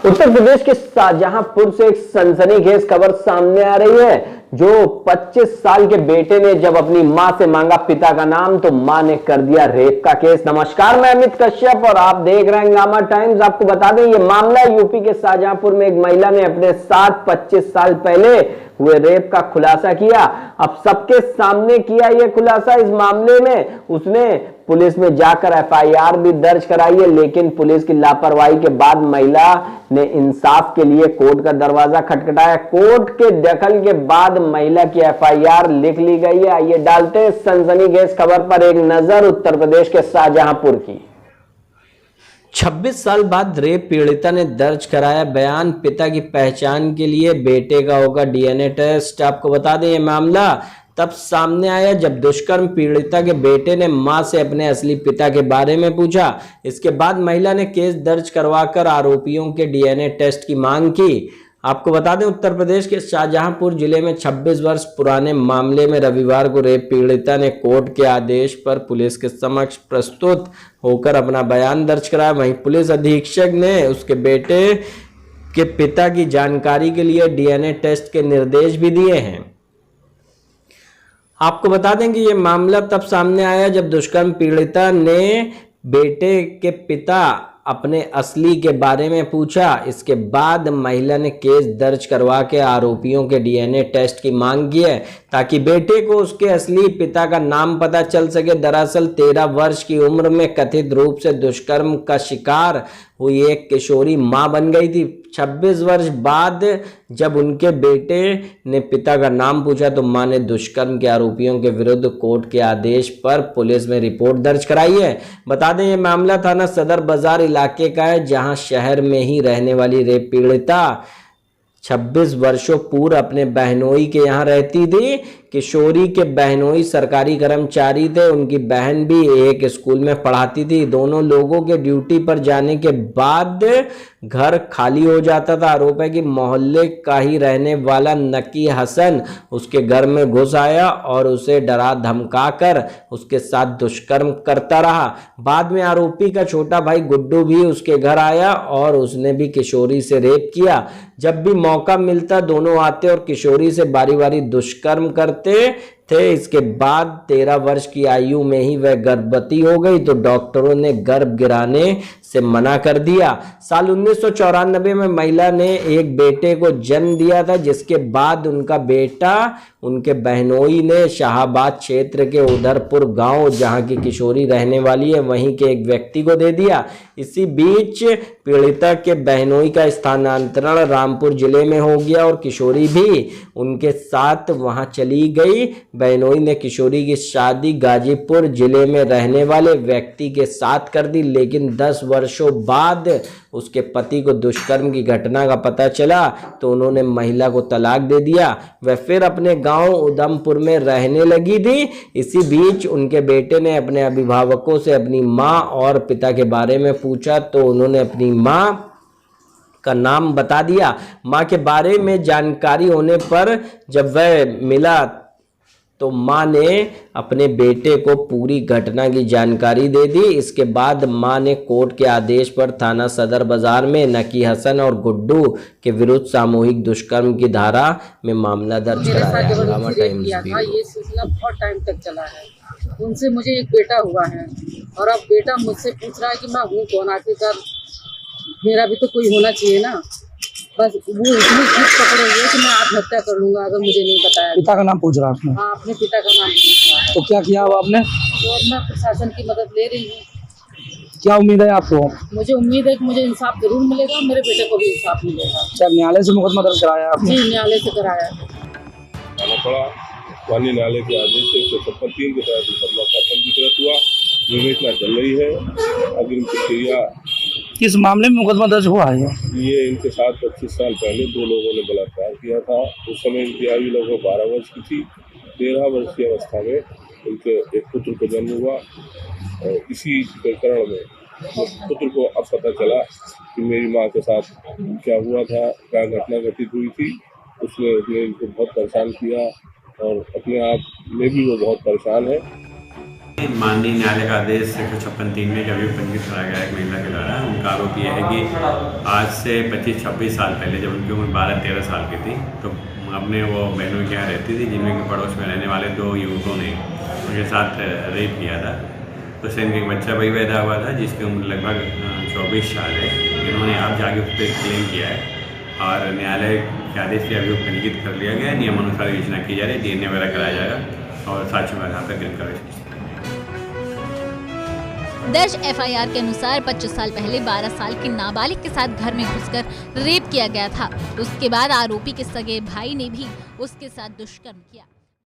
उत्तर प्रदेश के शाहजहांपुर से एक सनसनीखेज खबर सामने आ रही है। जो 25 साल के बेटे ने जब अपनी मां से मांगा पिता का नाम तो मां ने कर दिया रेप का केस। नमस्कार, मैं अमित कश्यप और आप देख रहे हैं हंगामा टाइम्स। आपको बता दें, यह मामला यूपी के शाहजहांपुर में एक महिला ने अपने साथ 25 साल पहले हुए रेप का खुलासा किया। अब सबके सामने किया यह खुलासा। इस मामले में उसने पुलिस में जाकर एफआईआर भी दर्ज कराई है, लेकिन पुलिस की लापरवाही के बाद महिला ने इंसाफ के लिए कोर्ट का दरवाजा खटखटाया। कोर्ट के दखल के बाद महिला की एफआईआर लिख ली गई है। आइए डालते हैं सनसनीखेज खबर पर एक नजर उत्तर प्रदेश के शाहजहांपुर की। 26 साल बाद रेप पीड़िता ने दर्ज कराया बयान। पिता की पहचान के लिए बेटे का होगा डीएनए टेस्ट। आपको बता दें, यह मामला तब सामने आया जब दुष्कर्म पीड़िता के बेटे ने मां से अपने असली पिता के बारे में पूछा। इसके बाद महिला ने केस दर्ज करवाकर आरोपियों के डीएनए टेस्ट की मांग की। आपको बता दें, उत्तर प्रदेश के शाहजहांपुर जिले में 26 वर्ष पुराने मामले में रविवार को रेप पीड़िता ने कोर्ट के आदेश पर पुलिस के समक्ष प्रस्तुत होकर अपना बयान दर्ज कराया। वहीं पुलिस अधीक्षक ने उसके बेटे के पिता की जानकारी के लिए डीएनए टेस्ट के निर्देश भी दिए हैं। आपको बता दें कि यह मामला तब सामने आया जब दुष्कर्म पीड़िता ने बेटे के पिता अपने असली के बारे में पूछा। इसके बाद महिला ने केस दर्ज करवा के आरोपियों के डीएनए टेस्ट की मांग की है, ताकि बेटे को उसके असली पिता का नाम पता चल सके। दरअसल 13 वर्ष की उम्र में कथित रूप से दुष्कर्म का शिकार हुई एक किशोरी मां बन गई थी। 26 वर्ष बाद जब उनके बेटे ने पिता का नाम पूछा तो मां ने दुष्कर्म के आरोपियों के विरुद्ध कोर्ट के आदेश पर पुलिस में रिपोर्ट दर्ज कराई है। बता दें, यह मामला थाना सदर बाजार इलाके का है, जहां शहर में ही रहने वाली रेप पीड़िता 26 वर्षों पूर्व अपने बहनोई के यहाँ रहती थी। किशोरी के बहनोई सरकारी कर्मचारी थे। उनकी बहन भी एक स्कूल में पढ़ाती थी। दोनों लोगों के ड्यूटी पर जाने के बाद घर खाली हो जाता था। आरोप है कि मोहल्ले का ही रहने वाला नकी हसन उसके घर में घुस आया और उसे डरा धमका कर उसके साथ दुष्कर्म करता रहा। बाद में आरोपी का छोटा भाई गुड्डू भी उसके घर आया और उसने भी किशोरी से रेप किया। जब भी मौका मिलता दोनों आते और किशोरी से बारी बारी दुष्कर्म करते थे। इसके बाद 13 वर्ष की आयु में ही वह गर्भवती हो गई तो डॉक्टरों ने गर्भ गिराने से मना कर दिया। साल 1994 में महिला ने एक बेटे को जन्म दिया था, जिसके बाद उनका बेटा उनके बहनोई ने शाहाबाद क्षेत्र के उधरपुर गांव, जहां की किशोरी रहने वाली है, वहीं के एक व्यक्ति को दे दिया। इसी बीच पीड़िता के बहनोई का स्थानांतरण रामपुर जिले में हो गया और किशोरी भी उनके साथ वहां चली गई। बहनोई ने किशोरी की शादी गाजीपुर जिले में रहने वाले व्यक्ति के साथ कर दी, लेकिन 10 वर्षों बाद उसके पति को दुष्कर्म की घटना का पता चला तो उन्होंने महिला को तलाक दे दिया। वह फिर अपने गांव उधमपुर में रहने लगी थी। इसी बीच उनके बेटे ने अपने अभिभावकों से अपनी मां और पिता के बारे में पूछा तो उन्होंने अपनी मां का नाम बता दिया। मां के बारे में जानकारी होने पर जब वह मिला तो मां ने अपने बेटे को पूरी घटना की जानकारी दे दी। इसके बाद मां ने कोर्ट के आदेश पर थाना सदर बाजार में नकी हसन और गुड्डू के विरुद्ध सामूहिक दुष्कर्म की धारा में मामला दर्ज कराया। हंगामा टाइम्स ये सिलसिला बहुत टाइम तक चला है। उनसे मुझे एक बेटा हुआ है और अब बेटा मुझसे पूछ रहा है कि मैं हूँ कौन, आखिरकार मेरा भी तो कोई होना चाहिए ना। बस वो इतनी जिद पकड़े हुए कि मैं आत्महत्या कर लूंगा अगर मुझे नहीं बताया। पिता का नाम पूछ रहा आपने? हाँ, अपने पिता का नाम पूछ रहा है। तो क्या किया अब आपने? और मैं प्रशासन की मदद ले रही हूँ। क्या उम्मीद है आपको? मुझे उम्मीद है कि मुझे इंसाफ जरूर मिलेगा, मेरे बेटे को भी इंसाफ मिलेगा। क्या न्यायालय से मुकदमा दर्ज कराया आपने? जी, न्यायालय से कराया है। माननीय न्यायालय के आदेश से 156(3) के तहत मुकदमा का पंजीकृत हुआ। विवेचना चल रही है। अग्रिम प्रक्रिया। किस मामले में मुकदमा दर्ज हुआ है? ये इनके साथ 25 साल पहले 2 लोगों ने बलात्कार किया था। उस समय इनकी आयु लगभग 12 वर्ष की थी। 13 वर्ष की अवस्था में इनके एक पुत्र को जन्म हुआ और इसी प्रकरण में पुत्र को अब पता चला कि मेरी माँ के साथ क्या हुआ था, क्या घटना घटित हुई थी। उसने इनको बहुत परेशान किया और अपने आप में भी वो बहुत परेशान है। माननीय न्यायालय का आदेश 156(3) में कभी पंजीकृत कराया गया एक महिला के द्वारा। उनका आरोप यह है कि आज से 25-26 साल पहले जब उनकी उम्र 12-13 साल की थी तो अपने वो बहनों के यहाँ रहती थी, जिनमें कि पड़ोस में रहने वाले 2 युवकों ने उनके साथ रेप किया था। उससे इनका एक बच्चा भी पैदा हुआ था जिसकी उम्र लगभग 24 साल है। इन्होंने अब जाके उस पर क्लेम किया है और न्यायालय के आदेश से अभियोग पंजीकृत कर लिया गया है। नियमानुसार योजना की जा रही है, DNA वगैरह कराया जाएगा और साक्ष्यों के आधार पर गिरफ्तार। दर्ज FIR के अनुसार 25 साल पहले 12 साल की नाबालिग के साथ घर में घुसकर रेप किया गया था। उसके बाद आरोपी के सगे भाई ने भी उसके साथ दुष्कर्म किया।